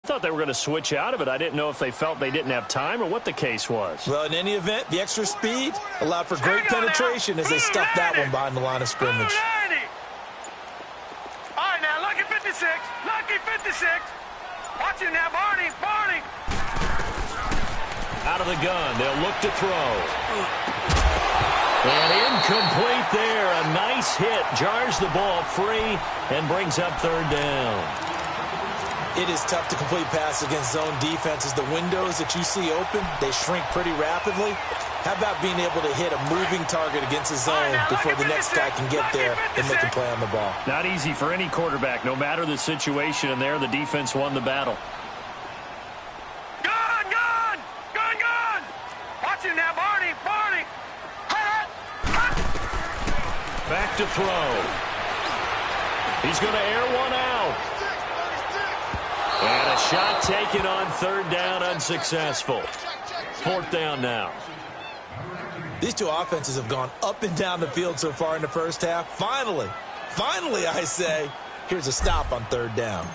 I thought they were going to switch out of it. I didn't know if they felt they didn't have time or what the case was. Well, in any event, the extra speed allowed for great penetration as they stuffed that one behind the line of scrimmage. All right, now, lucky 56. Lucky 56. Watch it now, Barney. Barney. Out of the gun. They'll look to throw. And incomplete there. A nice hit. Jars the ball free and brings up third down. It is tough to complete passes against zone defenses. The windows that you see open, they shrink pretty rapidly. How about being able to hit a moving target against a zone before the next guy can get there and make a play on the ball? Not easy for any quarterback, no matter the situation. And there, the defense won the battle. Gun, gun! Gun, gun! Watch it now, Barney. Barney. Back to throw. He's going to air one out. And a shot taken on third down, unsuccessful. Fourth down now. These two offenses have gone up and down the field so far in the first half. Finally, I say, here's a stop on third down.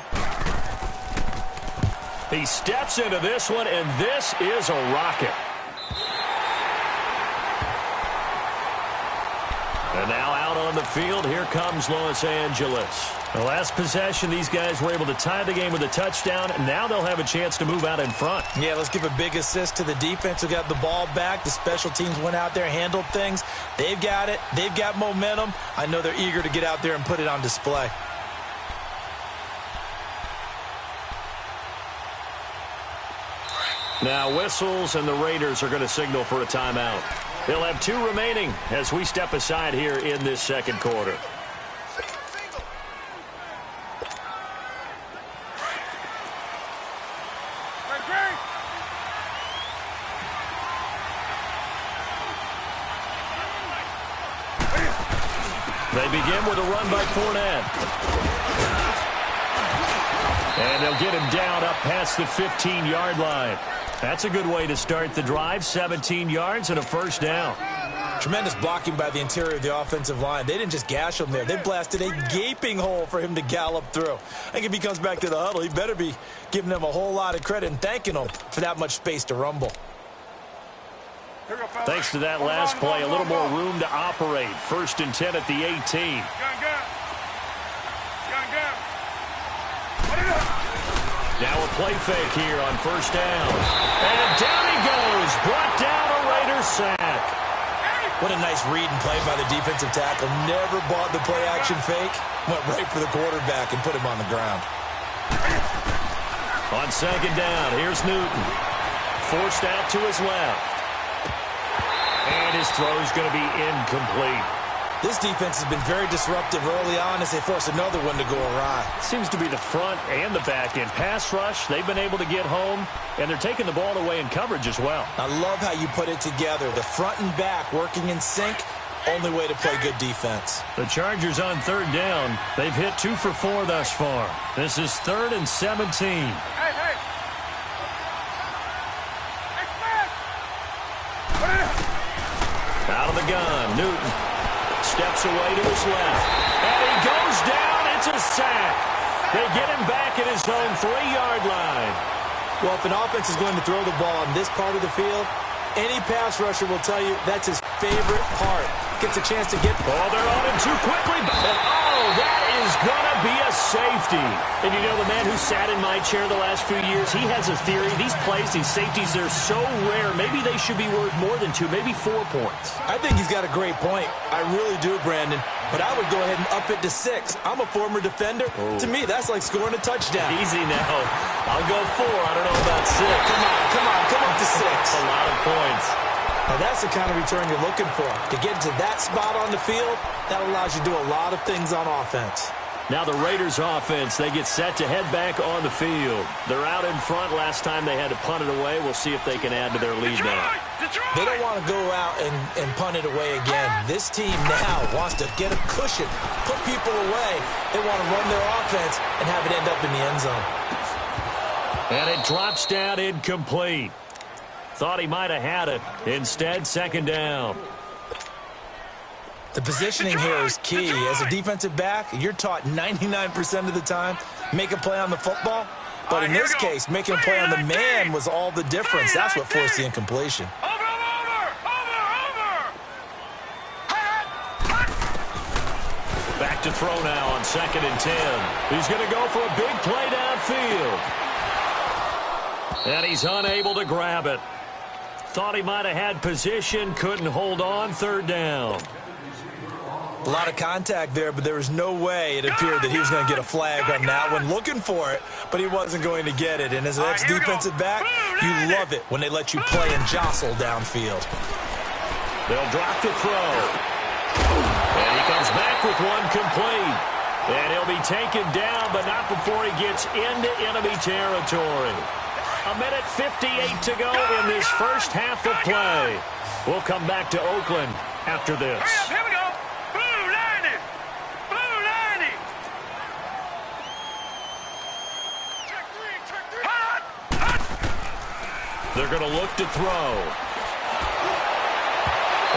He steps into this one, and this is a rocket. And now out on the field, here comes Los Angeles. The last possession, these guys were able to tie the game with a touchdown. Now they'll have a chance to move out in front. Yeah, let's give a big assist to the defense who got the ball back. The special teams went out there, handled things. They've got it. They've got momentum. I know they're eager to get out there and put it on display. Now whistles, and the Raiders are going to signal for a timeout. They'll have 2 remaining as we step aside here in this second quarter. They begin with a run by Fournette. And they'll get him down up past the 15-yard line. That's a good way to start the drive. 17 yards and a first down. Tremendous blocking by the interior of the offensive line. They didn't just gash him there. They blasted a gaping hole for him to gallop through. I think if he comes back to the huddle, he better be giving them a whole lot of credit and thanking them for that much space to rumble. Thanks to that last play, a little more room to operate. 1st and 10 at the 18. Now a play fake here on first down. And down he goes. Brought down a Raiders sack. What a nice read and play by the defensive tackle. Never bought the play-action fake. Went right for the quarterback and put him on the ground. On second down, here's Newton. Forced out to his left. And his throw is going to be incomplete. This defense has been very disruptive early on as they force another one to go awry. Seems to be the front and the back end. Pass rush, they've been able to get home, and they're taking the ball away in coverage as well. I love how you put it together. The front and back working in sync, only way to play good defense. The Chargers on third down. They've hit 2 for 4 thus far. This is 3rd and 17. Out of the gun, Newton steps away to his left. And he goes down. It's a sack. They get him back at his own 3-yard line. Well, if an offense is going to throw the ball on this part of the field, any pass rusher will tell you that's his favorite part. Gets a chance to get... Oh, they're on him too quickly. Oh, that is going to be a safety. And you know, the man who sat in my chair the last few years, he has a theory. These plays, these safeties, they're so rare. Maybe they should be worth more than 2, maybe 4 points. I think he's got a great point. I really do, Brandon. But I would go ahead and up it to 6. I'm a former defender. Oh. To me, that's like scoring a touchdown. Easy now. I'll go 4. I don't know about 6. Come on to 6. That's a lot of points. Now, that's the kind of return you're looking for. To get to that spot on the field, that allows you to do a lot of things on offense. Now the Raiders offense, they get set to head back on the field. They're out in front. Last time they had to punt it away. We'll see if they can add to their lead now. They don't want to go out and punt it away again. This team now wants to get a cushion, put people away. They want to run their offense and have it end up in the end zone. And it drops down incomplete. Thought he might have had it. Instead, second down. The positioning here is key. As a defensive back, you're taught 99% of the time, make a play on the football, But in this case, making a play on the man was all the difference. That's what forced the incompletion. Back to throw now on 2nd and 10. He's going to go for a big play downfield. And he's unable to grab it. Thought he might have had position, couldn't hold on, 3rd down. A lot of contact there, but there was no way it appeared that he was going to get a flag on that one. Looking for it, but he wasn't going to get it. And as an ex-defensive back, you love it when they let you play and jostle downfield. They'll drop to throw. And he comes back with one complete. And he'll be taken down, but not before he gets into enemy territory. 1:58 to go in this first half of play. We'll come back to Oakland after this. Here we go. Blue 90. Blue 90. Check three. Hot. They're going to look to throw.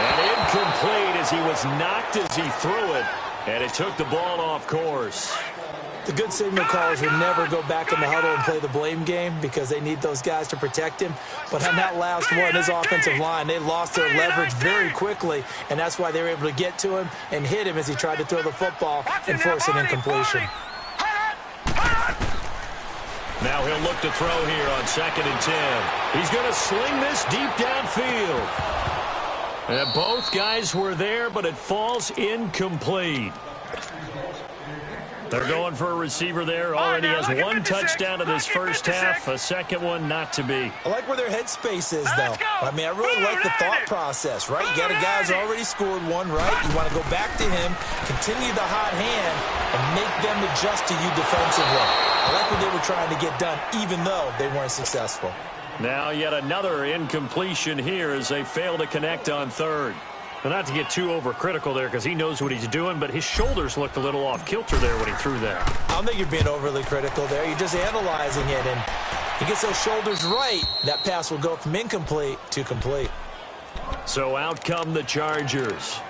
And incomplete as he was knocked as he threw it. And it took the ball off course. The good signal callers will never go back in the huddle and play the blame game because they need those guys to protect him. But on that last one, his offensive line, they lost their leverage very quickly, and that's why they were able to get to him and hit him as he tried to throw the football and force an incompletion. Now he'll look to throw here on 2nd and 10. He's going to sling this deep downfield. And both guys were there, but it falls incomplete. They're going for a receiver there. Already has one touchdown in this first half. A second one not to be. I like where their headspace is, though. I mean, I really like the thought process, right? You got a guy who's already scored one, right? You want to go back to him, continue the hot hand, and make them adjust to you defensively. I like what they were trying to get done, even though they weren't successful. Now yet another incompletion here as they fail to connect on 3rd. Well, not to get too overcritical there because he knows what he's doing, but his shoulders looked a little off kilter there when he threw that. I don't think you're being overly critical there. You're just analyzing it, and he gets those shoulders right. That pass will go from incomplete to complete. So out come the Chargers.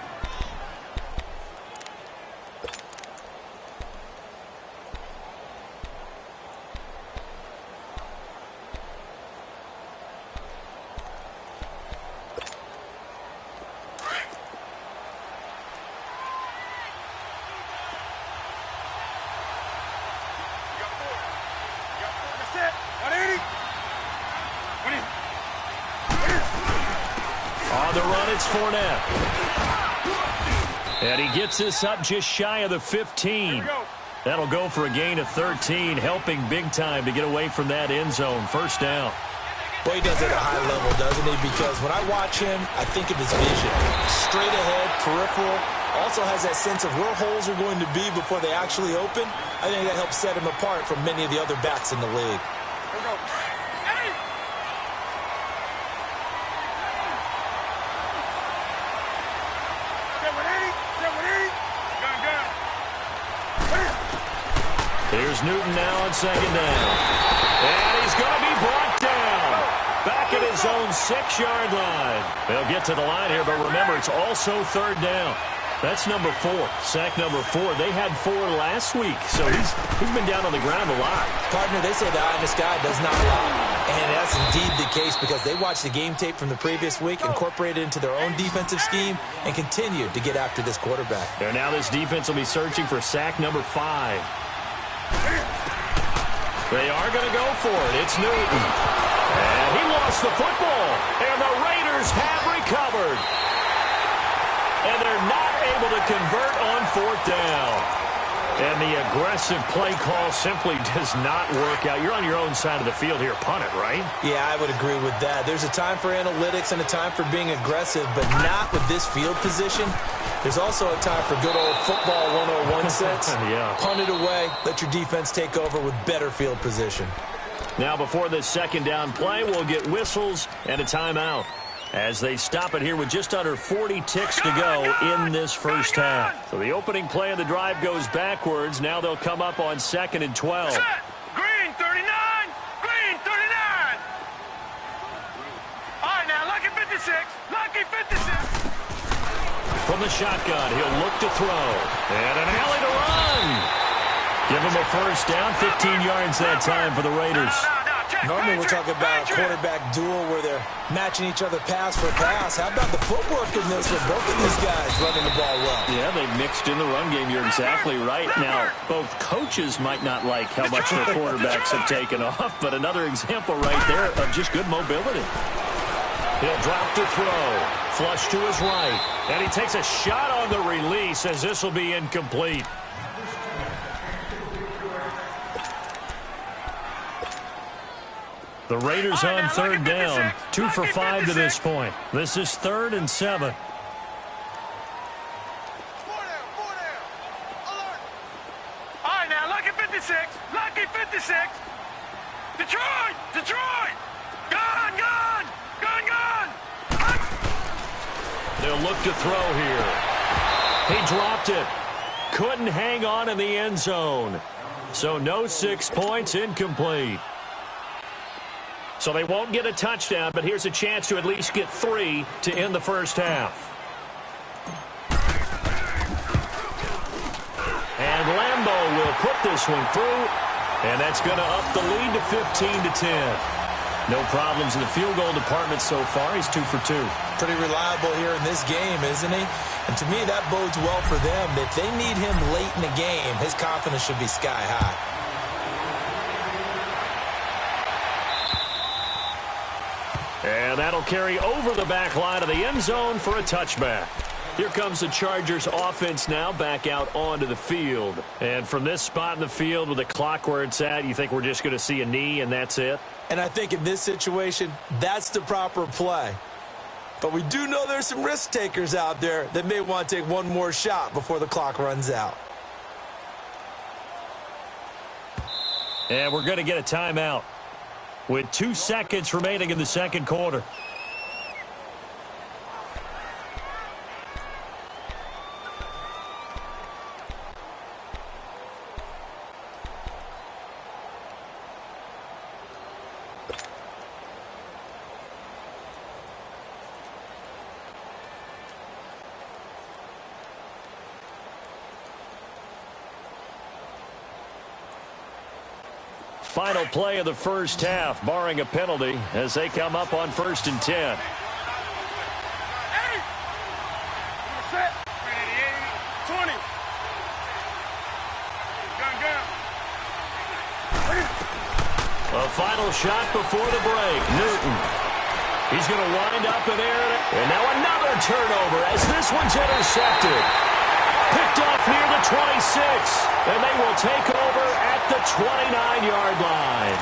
On the run, it's Fournette. And he gets this up just shy of the 15. That'll go for a gain of 13, helping big time to get away from that end zone. 1st down. Well, he does it at a high level, doesn't he? Because when I watch him, I think of his vision. Straight ahead, peripheral. Also has that sense of where holes are going to be before they actually open. I think that helps set him apart from many of the other backs in the league. Here's Newton now on 2nd down. And he's going to be brought down. Back at his own 6-yard line. They'll get to the line here, but remember, it's also 3rd down. That's number 4, sack number 4. They had 4 last week, so he's been down on the ground a lot. Partner, they say the eye in the sky does not lie. And that's indeed the case because they watched the game tape from the previous week, incorporated it into their own defensive scheme, and continued to get after this quarterback. And now this defense will be searching for sack number 5. They are going to go for it. It's Newton. And he lost the football. And the Raiders have recovered. And they're not able to convert on 4th down. And the aggressive play call simply does not work out. You're on your own side of the field here. Punt it, right? Yeah, I would agree with that. There's a time for analytics and a time for being aggressive, but not with this field position. There's also a time for good old football 101 sense. Yeah. Punt it away. Let your defense take over with better field position. Now, before this 2nd down play, we'll get whistles and a timeout as they stop it here with just under 40 ticks to go in this first half. So the opening play of the drive goes backwards. Now they'll come up on 2nd and 12. Set. Green 39. Green 39. All right, now, Lucky 56. Lucky 56. From the shotgun, he'll look to throw. And an alley to run. Give them a first down, 15 yards that time for the Raiders. Normally we're talking about a quarterback duel where they're matching each other pass for pass. How about the footwork in this with both of these guys running the ball well? Yeah, they've mixed in the run game. You're exactly right. Now, both coaches might not like how much their quarterbacks have taken off, but another example right there of just good mobility. He'll drop to throw. Flush to his right. And he takes a shot on the release as this will be incomplete. The Raiders on third down, 2 for 5 to this point. This is 3rd and 7. All right, now, lucky 56. Lucky 56. Detroit! Detroit! Gun, gun! Gun, gun! They'll look to throw here. He dropped it. Couldn't hang on in the end zone. So no 6 points, incomplete. So they won't get a touchdown, but here's a chance to at least get 3 to end the first half. And Lambeau will put this one through, and that's going to up the lead to 15-10. No problems in the field goal department so far. He's 2 for 2. Pretty reliable here in this game, isn't he? And to me, that bodes well for them. If they need him late in the game, his confidence should be sky high. And that'll carry over the back line of the end zone for a touchback. Here comes the Chargers offense now back out onto the field. And from this spot in the field with the clock where it's at, you think we're just going to see a knee and that's it? And I think in this situation, that's the proper play. But we do know there's some risk takers out there that may want to take one more shot before the clock runs out. And we're going to get a timeout with 2 seconds remaining in the second quarter. Final play of the first half, barring a penalty, as they come up on 1st and 10. Set. 20. Gun, gun. A final shot before the break. Newton. He's going to wind up in there. And now another turnover as this one's intercepted. Picked off near the 26. And they will take over at the 29-yard line.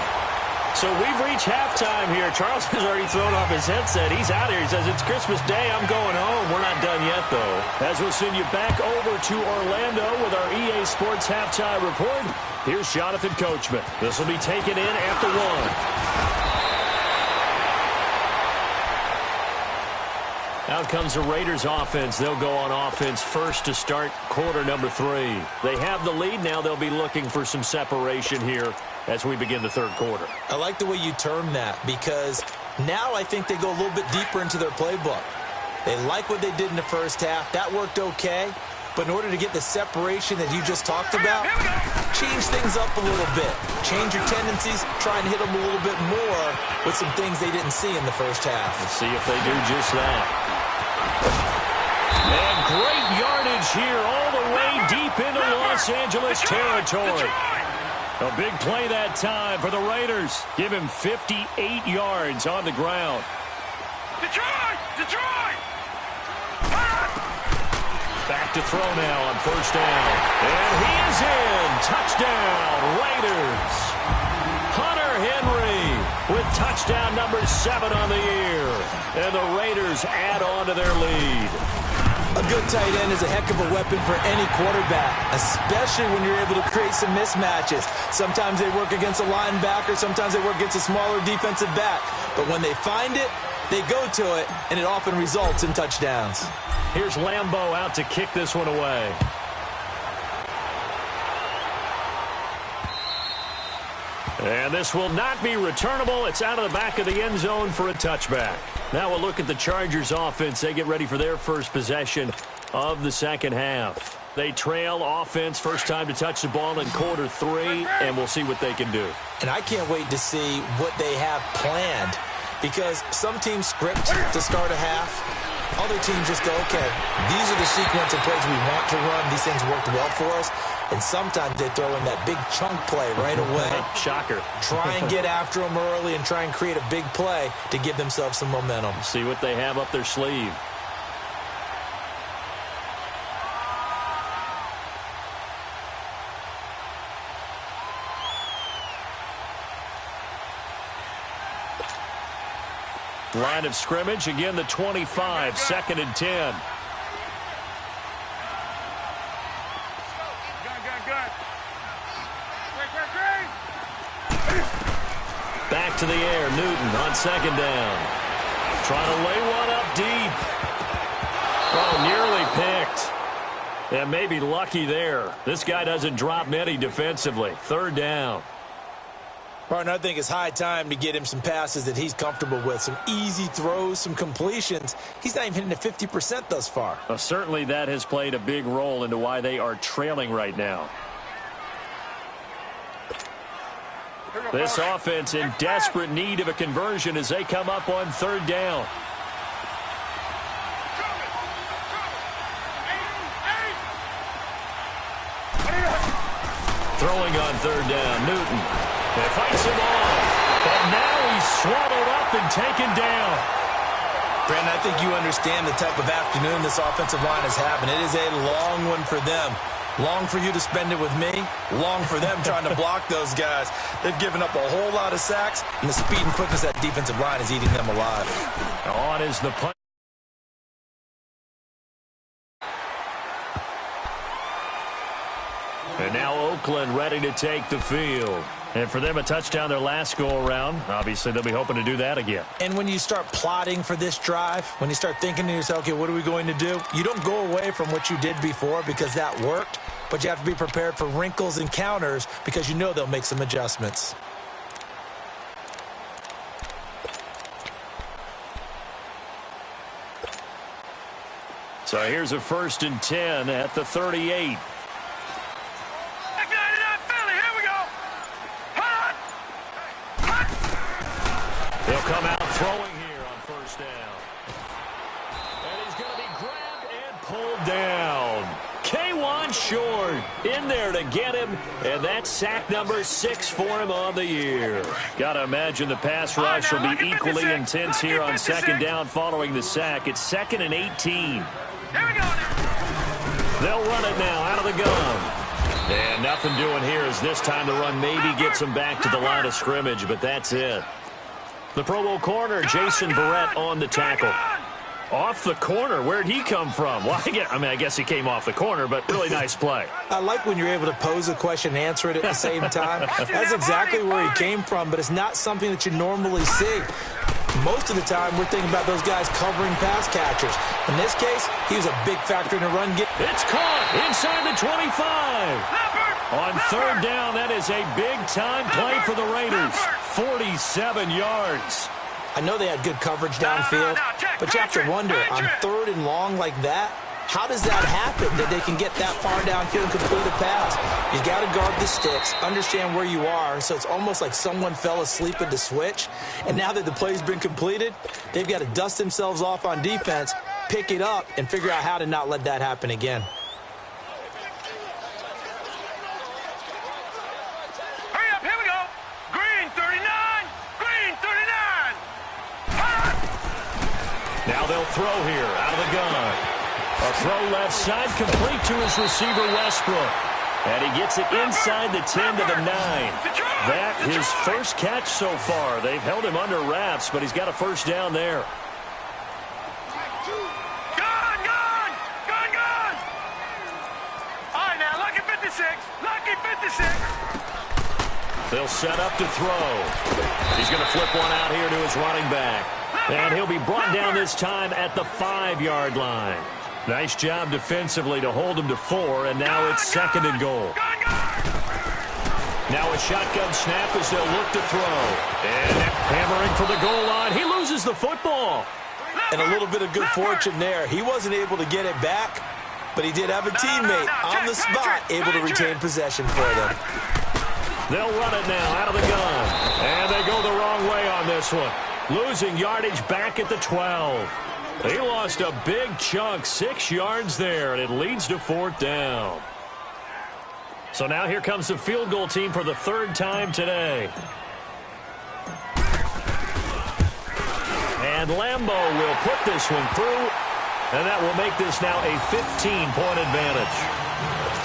So we've reached halftime here. Charles has already thrown off his headset. He's out here. He says, it's Christmas Day. I'm going home. We're not done yet, though. As we'll send you back over to Orlando with our EA Sports Halftime Report, here's Jonathan Coachman. This will be taken in at the 1. Out comes the Raiders offense. They'll go on offense first to start quarter number 3. They have the lead. Now they'll be looking for some separation here as we begin the third quarter. I like the way you term that because now I think they go a little bit deeper into their playbook. They like what they did in the first half. That worked okay. But in order to get the separation that you just talked about, change things up a little bit. Change your tendencies. Try and hit them a little bit more with some things they didn't see in the first half. Let's see if they do just that. And great yardage here all the way deep into Los Angeles territory. A big play that time for the Raiders. Give him 58 yards on the ground. Detroit! Detroit! Back to throw now on 1st down. And he is in. Touchdown, Raiders. Hunter Henry with touchdown number 7 on the year. And the Raiders add on to their lead. A good tight end is a heck of a weapon for any quarterback, especially when you're able to create some mismatches. Sometimes they work against a linebacker, sometimes they work against a smaller defensive back. But when they find it, they go to it, and it often results in touchdowns. Here's Lambeau out to kick this one away. And this will not be returnable. It's out of the back of the end zone for a touchback. Now we'll look at the Chargers offense. They get ready for their first possession of the second half. They trail offense, first time to touch the ball in quarter 3, and we'll see what they can do. And I can't wait to see what they have planned, because some teams script to start a half. Other teams just go, okay, these are the sequence of plays we want to run. These things worked well for us. And sometimes they throw in that big chunk play right away. Shocker. Try and get after them early and try and create a big play to give themselves some momentum. See what they have up their sleeve. Line of scrimmage, again the 25, 2nd and 10. Back to the air, Newton on 2nd down. Trying to lay one up deep. Oh, nearly picked. And maybe lucky there. This guy doesn't drop many defensively. 3rd down. Partner, I think it's high time to get him some passes that he's comfortable with. Some easy throws, some completions. He's not even hitting at 50% thus far. Well, certainly that has played a big role into why they are trailing right now. This offense in desperate need of a conversion as they come up on 3rd down. Throwing on 3rd down, Newton. It fights him off, but now he's swallowed up and taken down. Brandon, I think you understand the type of afternoon this offensive line is having. It is a long one for them. Long for you to spend it with me. Long for them trying to block those guys. They've given up a whole lot of sacks, and the speed and quickness of that defensive line is eating them alive. On is the punt. And now Oakland ready to take the field. And for them, a touchdown their last go-around. Obviously, they'll be hoping to do that again. And when you start plotting for this drive, when you start thinking to yourself, okay, what are we going to do? You don't go away from what you did before because that worked, but you have to be prepared for wrinkles and counters because you know they'll make some adjustments. So here's a 1st and 10 at the 38. He'll come out throwing here on 1st down. And he's going to be grabbed and pulled down. K1 short in there to get him, and that's sack number 6 for him on the year. Got to imagine the pass rush will be equally intense here on 2nd down following the sack. It's 2nd and 18. Here we go. They'll run it now out of the gun. And nothing doing here as this time the run maybe gets them back to the line of scrimmage, but that's it. The Pro Bowl corner, Jason Verrett, on the tackle. Off the corner. Where'd he come from? Well, I guess he came off the corner, but really nice play. I like when you're able to pose a question and answer it at the same time. That's exactly where he came from, but it's not something that you normally see. Most of the time, we're thinking about those guys covering pass catchers. In this case, he was a big factor in the run game. It's caught inside the 25. On 3rd down, that is a big-time play for the Raiders. 47 yards. I know they had good coverage downfield, but you have to wonder, on 3rd and long like that, how does that happen, that they can get that far downfield and complete a pass? You got to guard the sticks, understand where you are, so it's almost like someone fell asleep at the switch, and now that the play's been completed, they've got to dust themselves off on defense, pick it up, and figure out how to not let that happen again. Now they'll throw here out of the gun. A throw left side complete to his receiver Westbrook. And he gets it inside the 10 to the 9. That his first catch so far. They've held him under wraps, but he's got a 1st down there. Gun! All right, now, lucky 56. Lucky 56. They'll set up to throw. He's going to flip one out here to his running back. And he'll be brought down this time at the 5-yard line. Nice job defensively to hold him to 4, and now it's 2nd and goal. Now a shotgun snap as they'll look to throw. And hammering for the goal line. He loses the football. And a little bit of good fortune there. He wasn't able to get it back, but he did have a teammate on the spot able to retain possession for them. They'll run it now out of the gun. And they go the wrong way on this one. Losing yardage back at the 12. He lost a big chunk, 6 yards there, and it leads to 4th down. So now here comes the field goal team for the 3rd time today. And Lambeau will put this one through, and that will make this now a 15-point advantage.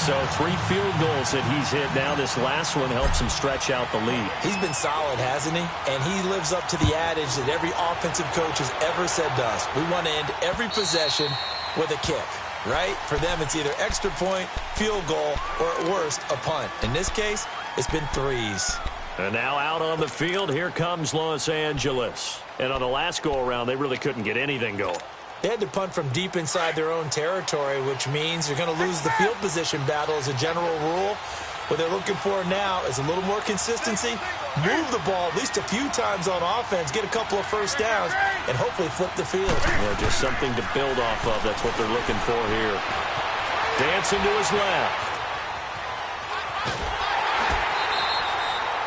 So 3 field goals that he's hit now. This last one helps him stretch out the lead. He's been solid, hasn't he? And he lives up to the adage that every offensive coach has ever said to us. We want to end every possession with a kick, right? For them, it's either extra point, field goal, or at worst, a punt. In this case, it's been 3s. And now out on the field, here comes Los Angeles. And on the last go-around, they really couldn't get anything going. They had to punt from deep inside their own territory, which means you're going to lose the field position battle as a general rule. What they're looking for now is a little more consistency, move the ball at least a few times on offense, get a couple of first downs, and hopefully flip the field. Yeah, just something to build off of. That's what they're looking for here. Dancing to his left.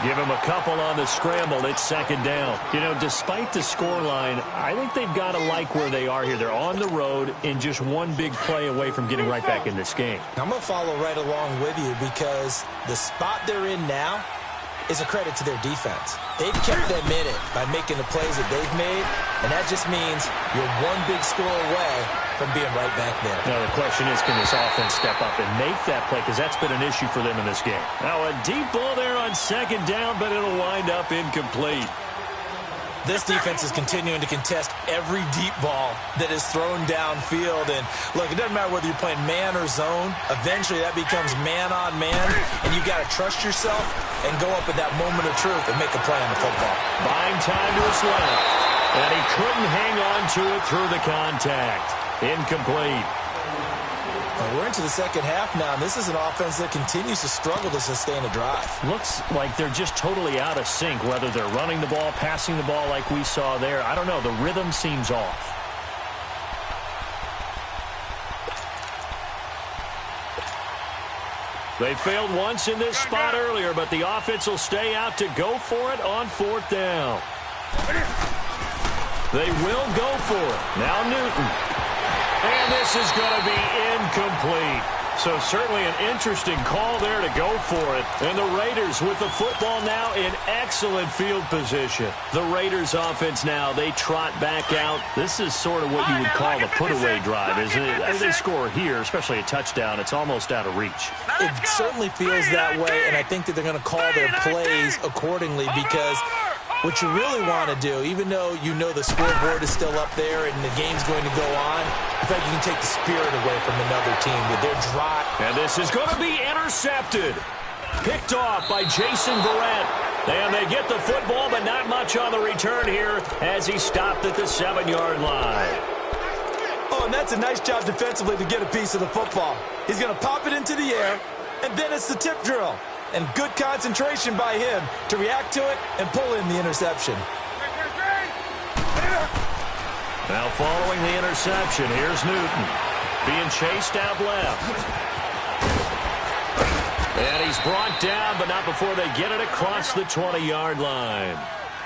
Give him a couple on the scramble. It's 2nd down. You know, despite the scoreline, I think they've got to like where they are here. They're on the road and just one big play away from getting right back in this game. I'm going to follow right along with you because the spot they're in now is a credit to their defense. They've kept them in it by making the plays that they've made, and that just means you're one big score away from being right back there. Now the question is, can this offense step up and make that play? Because that's been an issue for them in this game. Now a deep ball there on 2nd down, but it'll wind up incomplete. This defense is continuing to contest every deep ball that is thrown downfield. And, look, it doesn't matter whether you're playing man or zone. Eventually, that becomes man-on-man, and you've got to trust yourself and go up at that moment of truth and make a play on the football. Buying time to his left, and he couldn't hang on to it through the contact. Incomplete. Well, we're into the 2nd half now, and this is an offense that continues to struggle to sustain a drive. Looks like they're just totally out of sync, whether they're running the ball, passing the ball like we saw there. I don't know. The rhythm seems off. They failed once in this spot earlier, but the offense will stay out to go for it on 4th down. They will go for it. Now Newton. And this is going to be incomplete. So certainly an interesting call there to go for it. And the Raiders with the football now in excellent field position. The Raiders offense now, they trot back out. This is sort of what you would call the put-away drive, isn't it? As they score here, especially a touchdown, it's almost out of reach. It certainly feels that way, and I think that they're going to call their plays accordingly because what you really want to do, even though you know the scoreboard is still up there and the game's going to go on, I think you can take the spirit away from another team with their drive. And this is going to be intercepted. Picked off by Jason Verrett. And they get the football, but not much on the return here as he stopped at the 7-yard line. Oh, and that's a nice job defensively to get a piece of the football. He's going to pop it into the air, and then it's the tip drill. And good concentration by him to react to it and pull in the interception. Now following the interception, here's Newton. Being chased out left. And he's brought down, but not before they get it across the 20-yard line.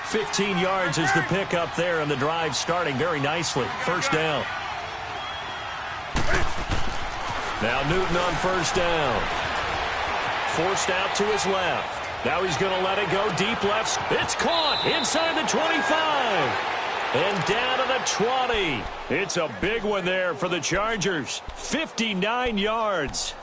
15 yards is the pickup there, and the drive starting very nicely. 1st down. Now Newton on 1st down. Forced out to his left. Now he's going to let it go deep left. It's caught inside the 25. And down to the 20. It's a big one there for the Chargers. 59 yards.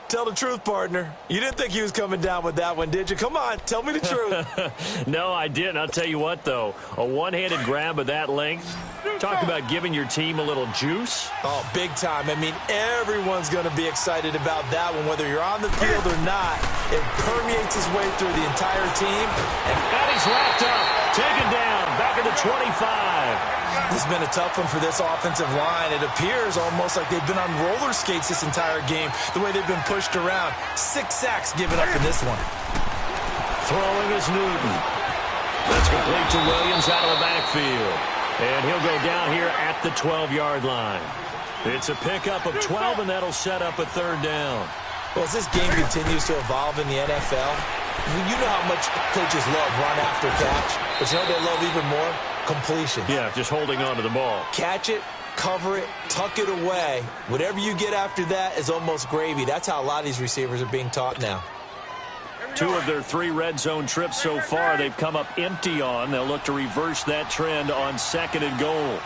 Tell the truth, partner. You didn't think he was coming down with that one, did you? Come on, tell me the truth. No, I didn't. I'll tell you what, though. A one-handed grab of that length. Talk about giving your team a little juice. Oh, big time. I mean, everyone's going to be excited about that one, whether you're on the field or not. It permeates his way through the entire team. And he's wrapped up, taken down, back at the 25. This has been a tough one for this offensive line. It appears almost like they've been on roller skates this entire game, the way they've been pushed around. 6 sacks given up in this one. Throwing is Newton. That's complete to Williams out of the backfield. And he'll go down here at the 12-yard line. It's a pickup of 12, and that'll set up a third down. Well, as this game continues to evolve in the NFL, you know how much coaches love run after catch, but you know they love even more? Completion. Yeah, just holding on to the ball. Catch it, cover it, tuck it away. Whatever you get after that is almost gravy. That's how a lot of these receivers are being taught now. 2 of their 3 red zone trips so far, they've come up empty on. They'll look to reverse that trend on 2nd and goal.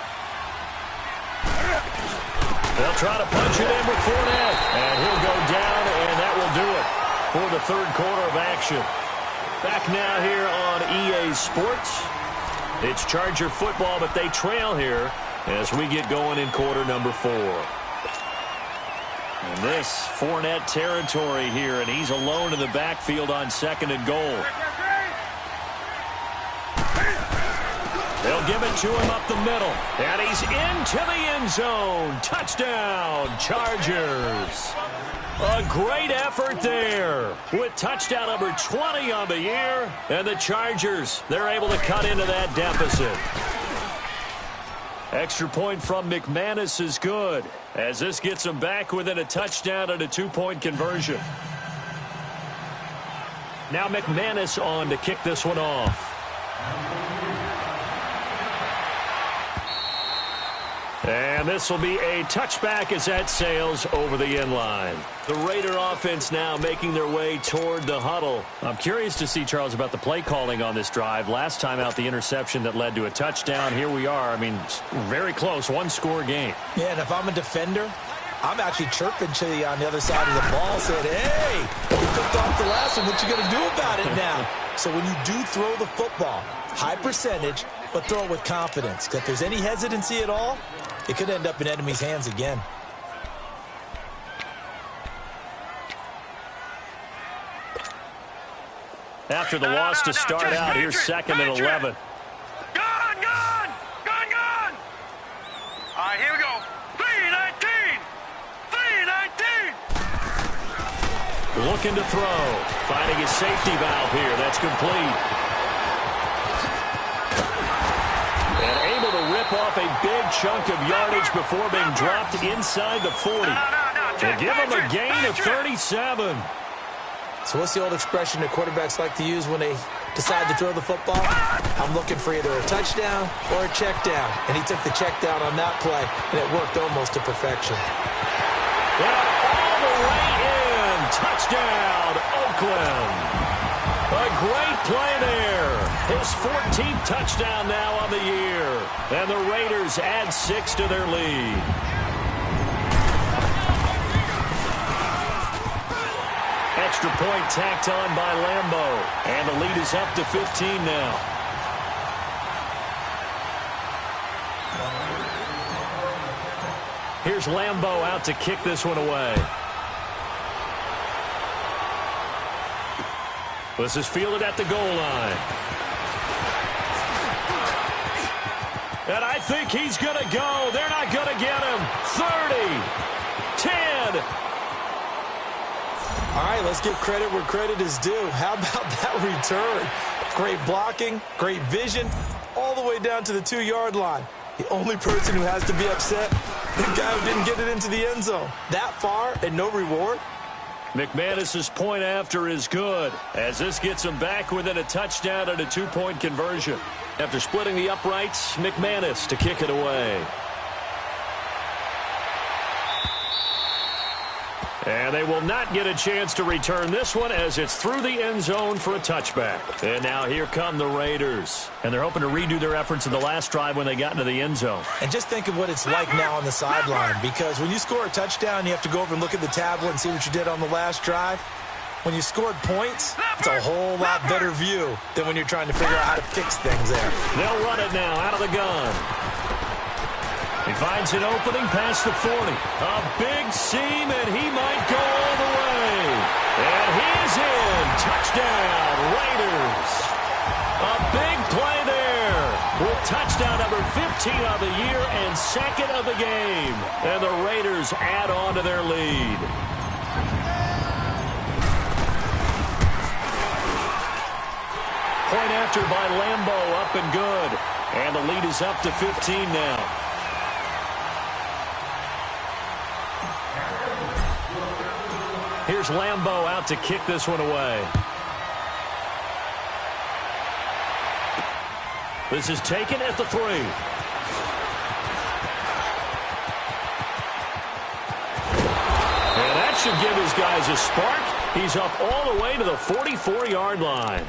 They'll try to punch it in with Fournette, and he'll go down, and that will do it for the third quarter of action. Back now here on EA Sports. It's Charger football, but they trail here as we get going in quarter number 4. And this Fournette territory here, and he's alone in the backfield on 2nd and goal. They'll give it to him up the middle, and he's into the end zone. Touchdown, Chargers. A great effort there with touchdown number 20 on the year, and the Chargers, they're able to cut into that deficit. Extra point from McManus is good, as this gets them back within a touchdown and a 2-point conversion. Now McManus on to kick this one off. And this will be a touchback as that sails over the end line. The Raider offense now making their way toward the huddle. I'm curious to see, Charles, about the play calling on this drive. Last time out, the interception that led to a touchdown. Here we are. I mean, very close, 1-score game. Yeah, and if I'm a defender, I'm actually chirping to you on the other side of the ball, saying, hey, you picked off the last one. What you going to do about it now? So when you do throw the football, high percentage, but throw it with confidence. If there's any hesitancy at all, it could end up in enemy's hands again. After the loss to start out, here's 2nd and 11. Gone! All right, here we go. 3-19! 3-19! Looking to throw. Finding his safety valve here. That's complete. And able to rip off a big chunk of yardage before being dropped inside the 40. To give him a gain of 37. So what's the old expression that quarterbacks like to use when they decide to throw the football? I'm looking for either a touchdown or a check down. And he took the check down on that play, and it worked almost to perfection. And all the way in. Touchdown, Oakland. A great play there. His 14th touchdown now on the year. And the Raiders add 6 to their lead. Extra point tacked on by Lambeau. And the lead is up to 15 now. Here's Lambeau out to kick this one away. This is fielded at the goal line. And I think he's going to go. They're not going to get him. 30, 10. All right, let's give credit where credit is due. How about that return? Great blocking, great vision, all the way down to the 2-yard line. The only person who has to be upset, the guy who didn't get it into the end zone. That far and no reward? McManus's point after is good, as this gets him back within a touchdown and a 2-point conversion. After splitting the uprights, McManus to kick it away. And they will not get a chance to return this one as it's through the end zone for a touchback. And now here come the Raiders. And they're hoping to redo their efforts in the last drive when they got into the end zone. And just think of what it's like now on the sideline, because when you score a touchdown, you have to go over and look at the tablet and see what you did on the last drive. When you scored points, it's a whole lot better view than when you're trying to figure out how to fix things there. They'll run it now out of the gun. He finds an opening past the 40. A big seam, and he might go all the way. And he's in. Touchdown, Raiders. A big play there with touchdown number 15 on the year and 2nd of the game. And the Raiders add on to their lead. Point after by Lambeau, up and good. And the lead is up to 15 now. Here's Lambeau out to kick this one away. This is taken at the 3. And that should give his guys a spark. He's up all the way to the 44-yard line.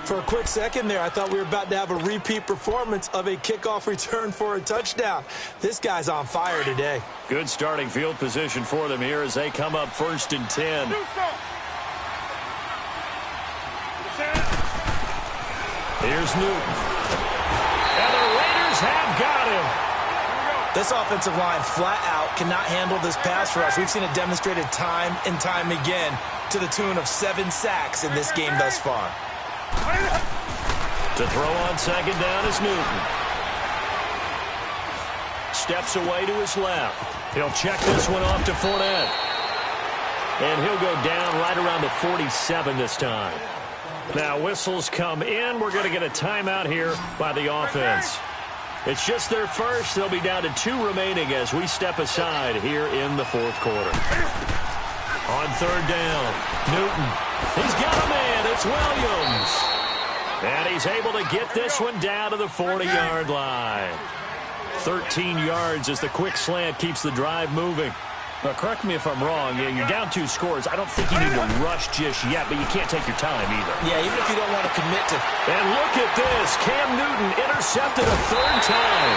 For a quick second there, I thought we were about to have a repeat performance of a kickoff return for a touchdown. This guy's on fire today. Good starting field position for them here as they come up 1st and 10. Here's Newton. And the Raiders have got him. This offensive line flat out cannot handle this pass rush. We've seen it demonstrated time and time again to the tune of 7 sacks in this game thus far. To throw on 2nd down is Newton. Steps away to his left. He'll check this one off to Fournette. And he'll go down right around the 47 this time. Now whistles come in. We're going to get a timeout here by the offense. It's just their first. They'll be down to 2 remaining as we step aside here in the 4th quarter. On 3rd down, Newton. He's got a man. It's Williams. And he's able to get this one down to the 40-yard line. 13 yards as the quick slant keeps the drive moving. Now, correct me if I'm wrong. Yeah, you're down 2 scores. I don't think you need to rush just yet, but you can't take your time either. Yeah, even if you don't want to commit to... And look at this. Cam Newton intercepted a 3rd time.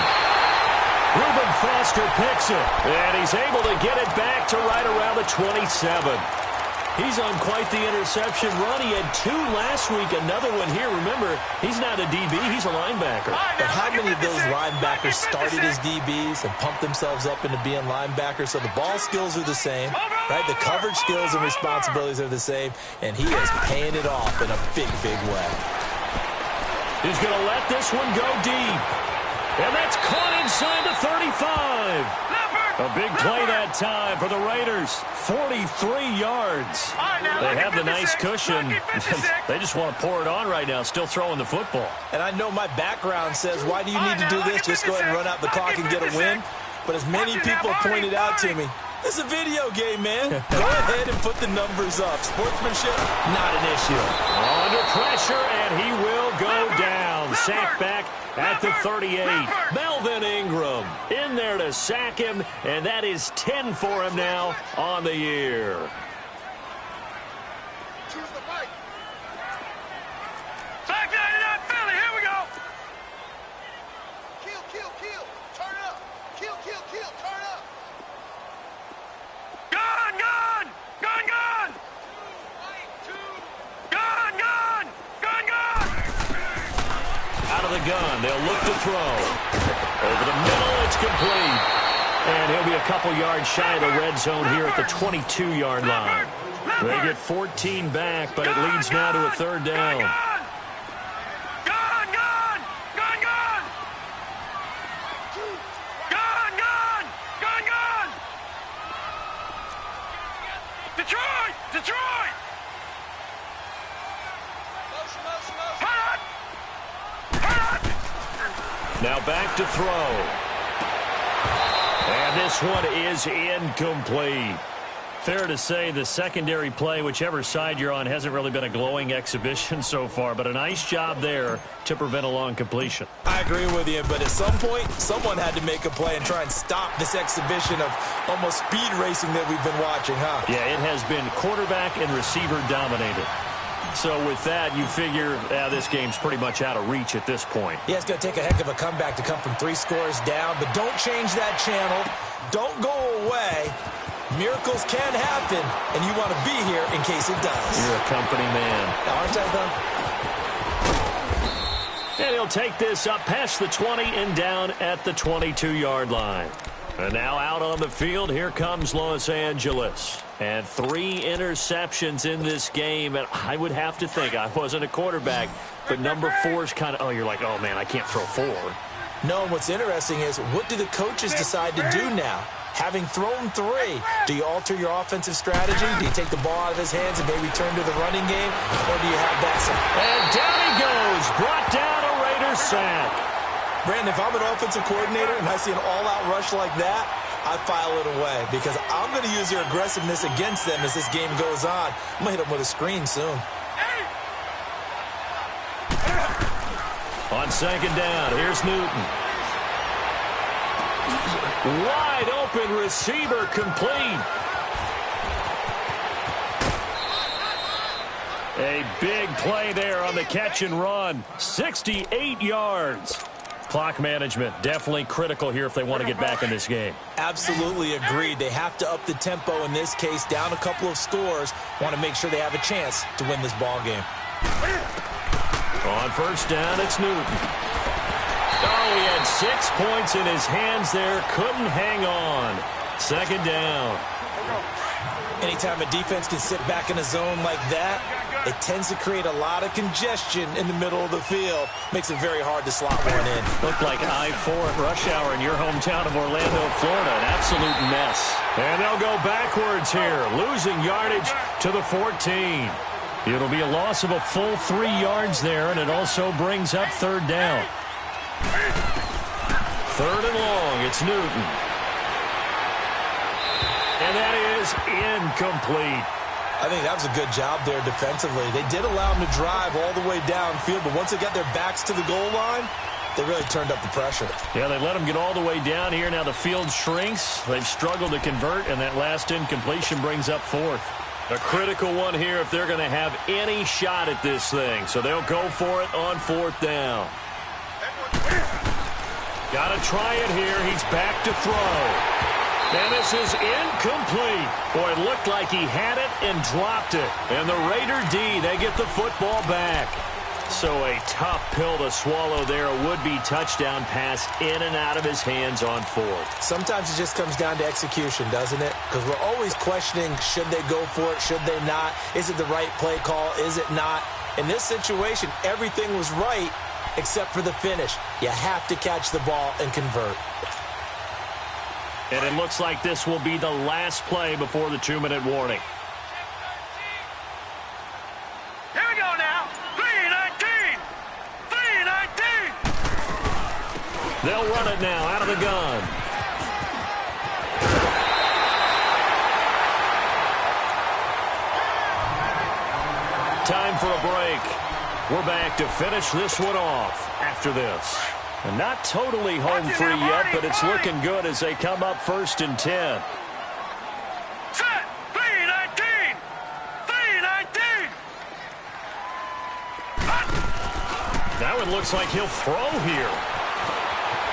Reuben Foster picks it, and he's able to get it back to right around the 27. He's on quite the interception run. He had 2 last week, another one here. Remember, he's not a DB, he's a linebacker. But how many of those linebackers started as DBs and pumped themselves up into being linebackers? So the ball skills are the same, right? The coverage skills and responsibilities are the same, and he is paying it off in a big, big way. He's going to let this one go deep. And that's caught inside the 35. A big play that time for the Raiders. 43 yards. They have the nice cushion. They just want to pour it on right now, still throwing the football. And I know my background says, why do you need to do this? Just go ahead and run out the clock and get a win. But as many people pointed out to me, this is a video game, man. Go ahead and put the numbers up. Sportsmanship, not an issue. Under pressure, and he will go down. Sacked back at the 38. Melvin Ingram in there to sack him, and that is 10 for him now on the year. Back 99 Philly, here we go. Kill, turn up. Kill, turn up. Gun. Out of the gun, they'll look to throw. Over the middle, it's complete. And he'll be a couple yards shy of the red zone here at the 22-yard line. They get 14 back, but it leads now to a 3rd down. Gun. Detroit. Now back to throw. And this one is incomplete. Fair to say the secondary play, whichever side you're on, hasn't really been a glowing exhibition so far, but a nice job there to prevent a long completion. I agree with you, but at some point, someone had to make a play and try and stop this exhibition of almost speed racing that we've been watching, huh? Yeah, it has been quarterback and receiver dominated. So with that, you figure this game's pretty much out of reach at this point. Yeah, it's going to take a heck of a comeback to come from 3 scores down, but don't change that channel. Don't go away. Miracles can happen, and you want to be here in case it does. You're a company man. Aren't I, though? And he'll take this up past the 20 and down at the 22-yard line. And now out on the field, here comes Los Angeles. And 3 interceptions in this game. And I would have to think, I wasn't a quarterback, but number 4 is kind of, you're like, oh, man, I can't throw 4. No, and what's interesting is, what do the coaches decide to do now? Having thrown 3, do you alter your offensive strategy? Do you take the ball out of his hands and maybe turn to the running game? Or do you have that? And down he goes. Brought down a Raiders sack. Brandon, if I'm an offensive coordinator and I see an all-out rush like that, I file it away because I'm going to use their aggressiveness against them as this game goes on. I'm going to hit them with a screen soon. On second down, here's Newton. Wide open receiver complete. A big play there on the catch and run. 68 yards. Clock management definitely critical here if they want to get back in this game. Absolutely agreed. They have to up the tempo in this case, down a couple of scores. Want to make sure they have a chance to win this ball game. On first down, it's Newton. Oh, he had 6 points in his hands there. Couldn't hang on. Second down. Anytime a defense can sit back in a zone like that, it tends to create a lot of congestion in the middle of the field. Makes it very hard to slot one in. Looked like I-4 at rush hour in your hometown of Orlando, Florida. An absolute mess. And they'll go backwards here, losing yardage to the 14. It'll be a loss of a full 3 yards there, and it also brings up third down. Third and long, it's Newton. And that is incomplete. I think that was a good job there defensively. They did allow them to drive all the way downfield, but once they got their backs to the goal line, they really turned up the pressure. Yeah, they let them get all the way down here. Now the field shrinks. They've struggled to convert, and that last incompletion brings up fourth. A critical one here if they're going to have any shot at this thing. So they'll go for it on fourth down. Got to try it here. He's back to throw. And this is incomplete. Boy, it looked like he had it and dropped it. And the Raider D, they get the football back. So a tough pill to swallow there. A would-be touchdown pass in and out of his hands on fourth. Sometimes it just comes down to execution, doesn't it? Because we're always questioning, should they go for it, should they not? Is it the right play call, is it not? In this situation, everything was right except for the finish. You have to catch the ball and convert. And it looks like this will be the last play before the 2-minute warning. Here we go now. 3-19. 3-19. They'll run it now out of the gun. Time for a break. We're back to finish this one off after this. And not totally home free yet, but it's looking good as they come up 1st and 10. Set. 3-19. 3-19. That one looks like he'll throw here.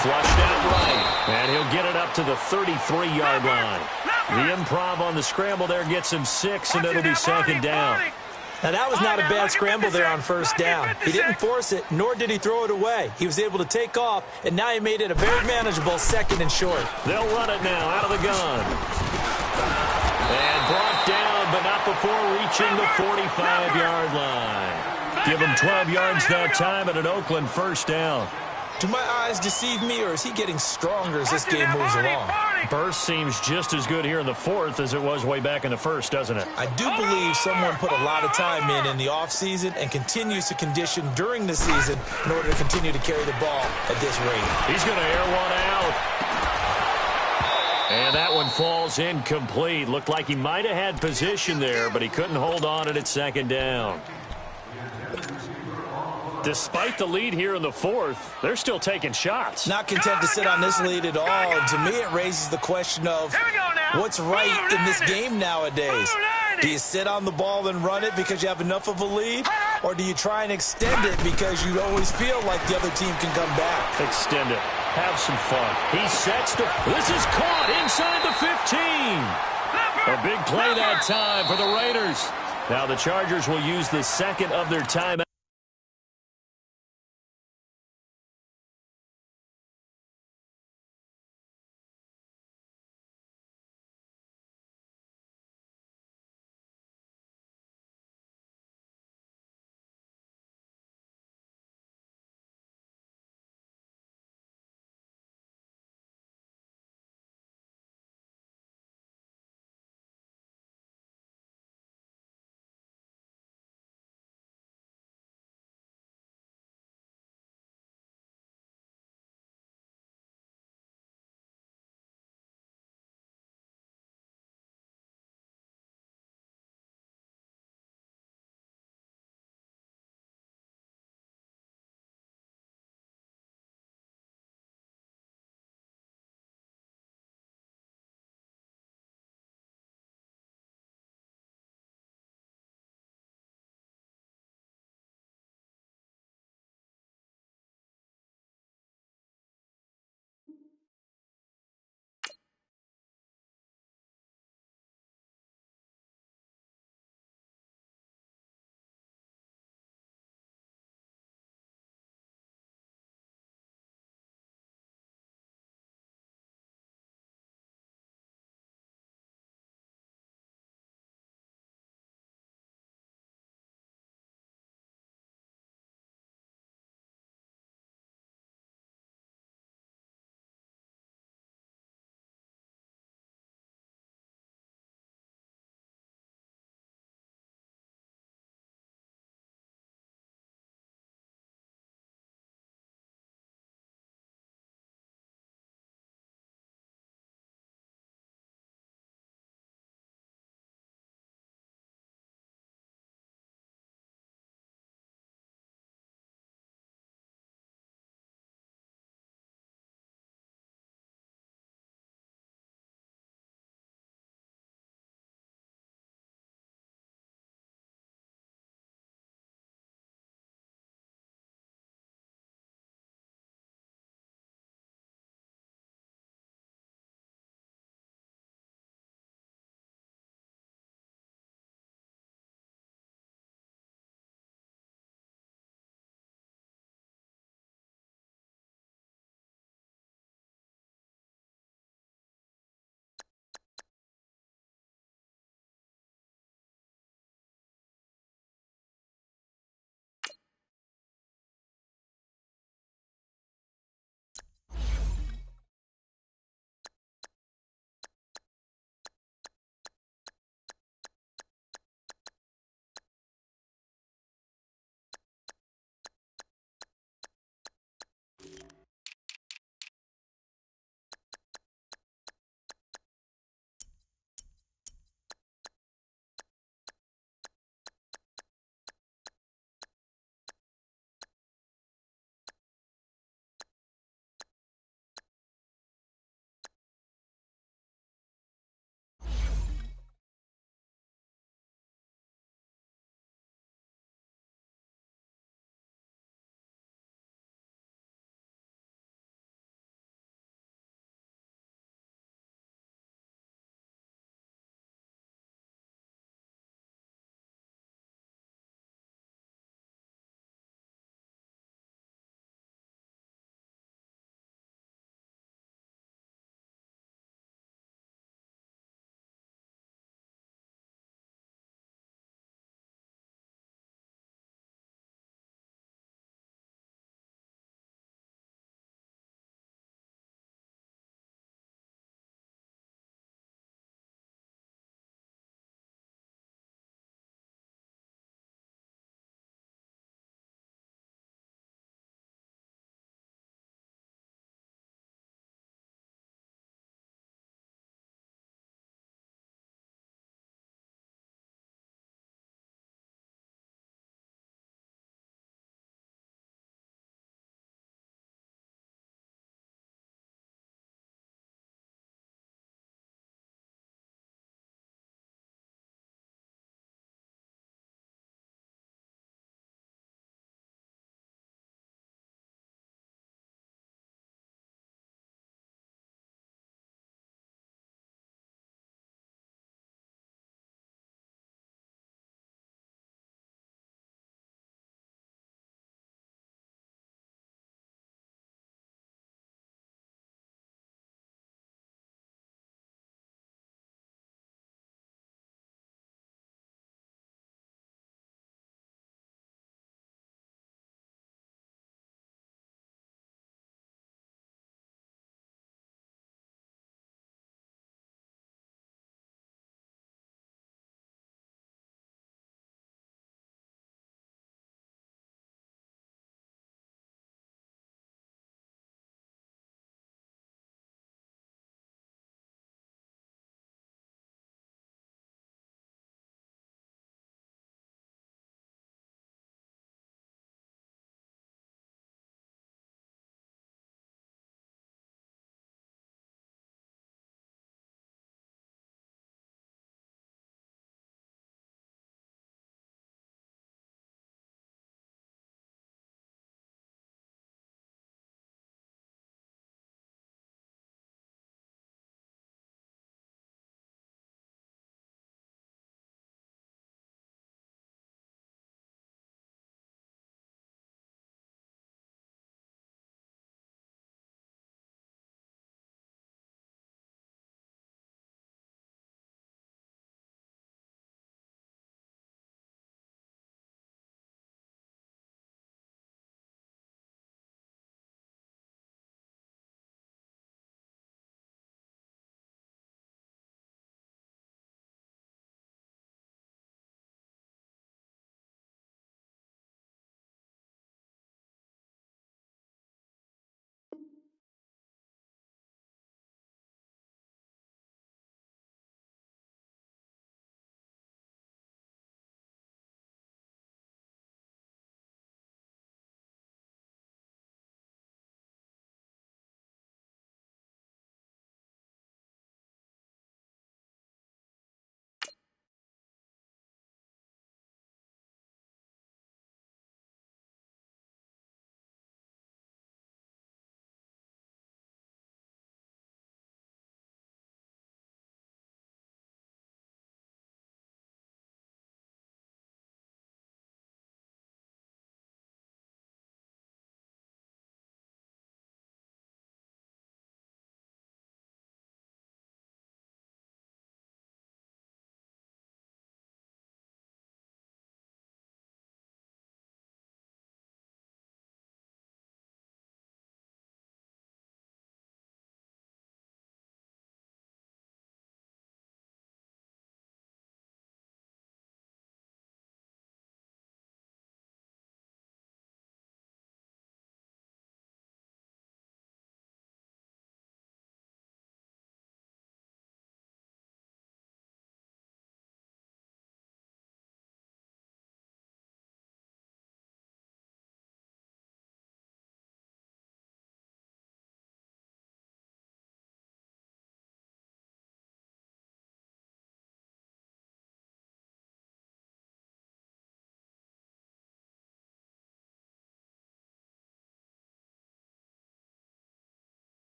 Flushed out right. And he'll get it up to the 33-yard line. The improv on the scramble there gets him 6, and it'll be second down. Now, that was not a bad scramble there on first down. He didn't force it, nor did he throw it away. He was able to take off, and now he made it a very manageable 2nd and short. They'll run it now out of the gun. And brought down, but not before reaching the 45-yard line. Give him 12 yards that time at an Oakland first down. Do my eyes deceive me, or is he getting stronger as this game moves along? Burst seems just as good here in the fourth as it was way back in the first, doesn't it? I do believe someone put a lot of time in the offseason and continues to condition during the season in order to continue to carry the ball at this rate. He's going to air one out. And that one falls incomplete. Looked like he might have had position there, but he couldn't hold on it at second down. Despite the lead here in the fourth, they're still taking shots. Not content to sit on this lead at all. And to me, it raises the question of what's right in this game nowadays. Do you sit on the ball and run it because you have enough of a lead? Or do you try and extend it because you always feel like the other team can come back? Extend it. Have some fun. He sets the... This is caught inside the 15. A big play that time for the Raiders. Now the Chargers will use the second of their timeouts.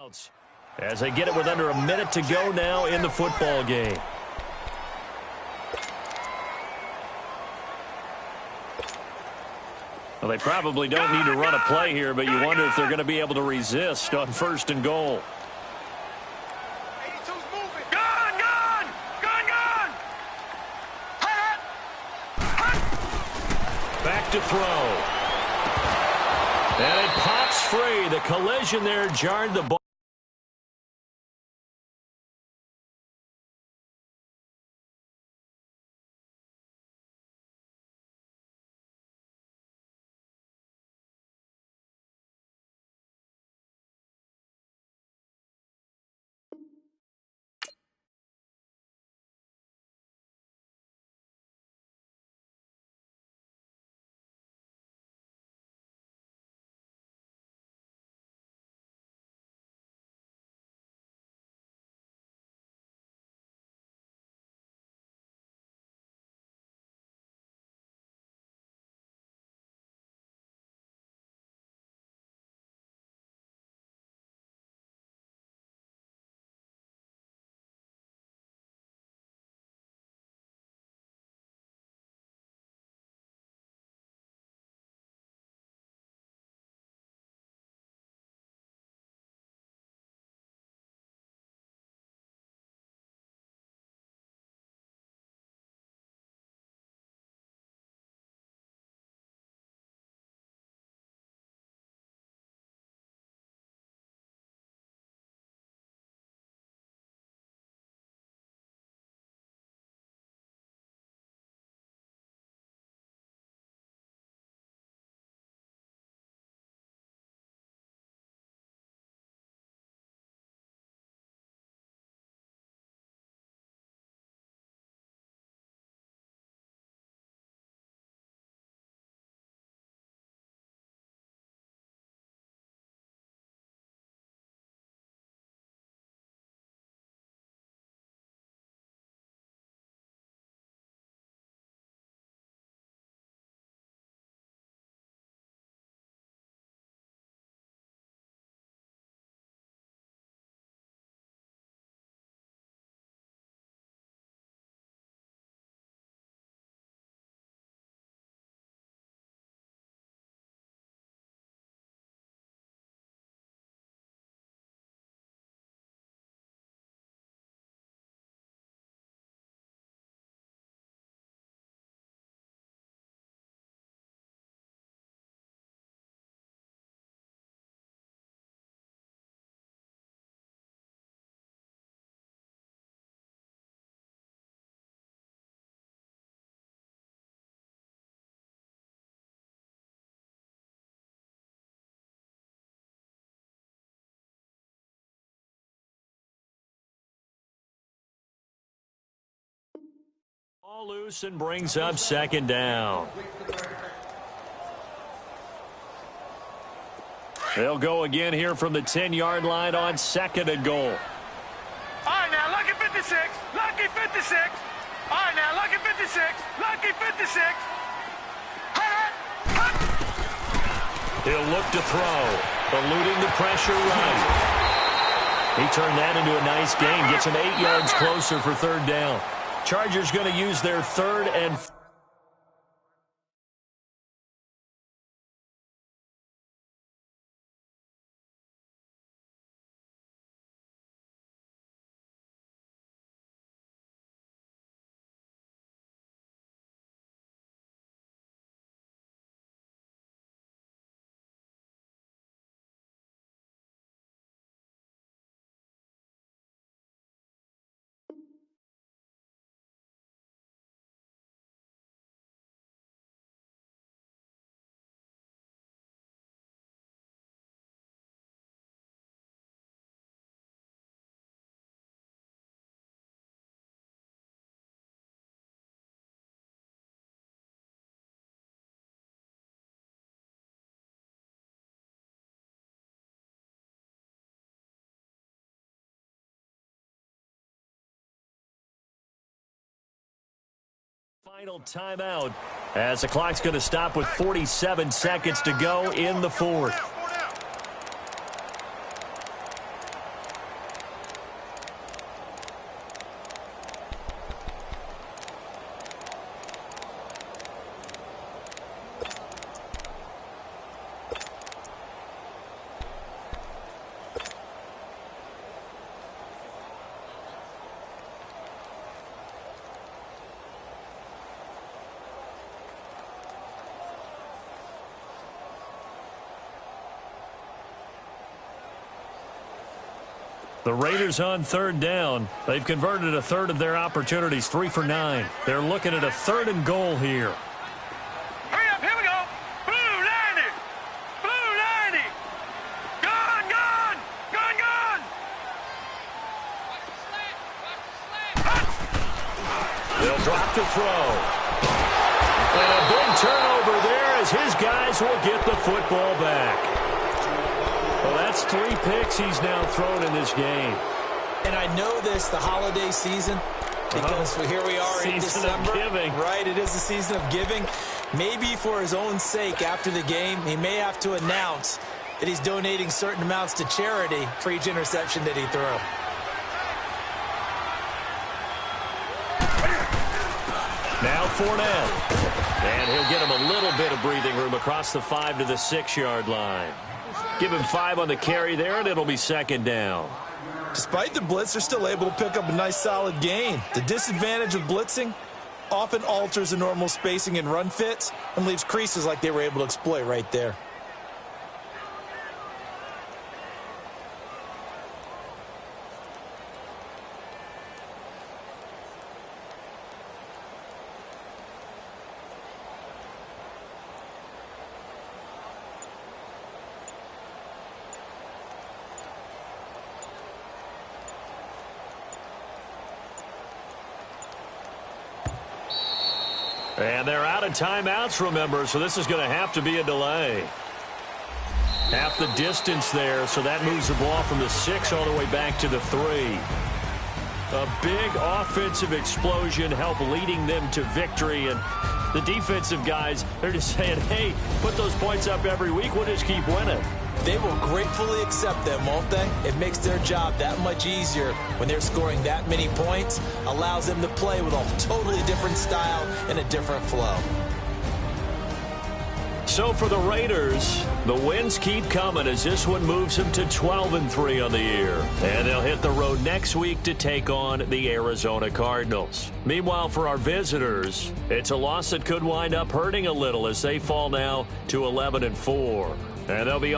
timeouts as they get it with under a minute to go now in the football game. Well, they probably don't need to run a play here, but you wonder if they're going to be able to resist on 1st and goal. 82's moving. Gun, gun! Gun, gun! Hut, hut! Back to throw. And it pops free. The collision there jarred the ball. Ball loose and brings up 2nd down. They'll go again here from the 10-yard line on 2nd and goal. All right, now, lucky 56. Lucky 56. All right, now, lucky 56. Lucky 56. Hut, hut. He'll look to throw, eluding the pressure run. He turned that into a nice gain, gets him 8 yards closer for 3rd down. Chargers going to use their 3rd and final timeout as the clock's going to stop with 47 seconds to go in the 4th. The Raiders on third down. They've converted a third of their opportunities, 3 for 9. They're looking at a 3rd and goal here. Hurry up, here we go. Blue 90. Blue 90. Gone, gone. Gone, gone. They'll drop to throw. And a big turnover there as his guys will get the football back. Well, that's 3 picks he's now thrown in this game. And I know this, the holiday season, because here we are in December. Season of giving. Right, it is the season of giving. Maybe for his own sake after the game, he may have to announce that he's donating certain amounts to charity for each interception that he threw. Now Fournette. And he'll get him a little bit of breathing room across the 5 to the 6-yard line. Give him 5 on the carry there, and it'll be 2nd down. Despite the blitz, they're still able to pick up a nice, solid gain. The disadvantage of blitzing often alters the normal spacing and run fits and leaves creases like they were able to exploit right there. And they're out of timeouts, remember, so this is going to have to be a delay. Half the distance there, so that moves the ball from the 6 all the way back to the 3. A big offensive explosion helped leading them to victory, and the defensive guys, they're just saying, hey, put those points up every week, we'll just keep winning. They will gratefully accept them, won't they? It makes their job that much easier when they're scoring that many points, allows them to play with a totally different style and a different flow. So for the Raiders, the wins keep coming as this one moves them to 12-3 on the year. And they'll hit the road next week to take on the Arizona Cardinals. Meanwhile, for our visitors, it's a loss that could wind up hurting a little as they fall now to 11-4. And they'll be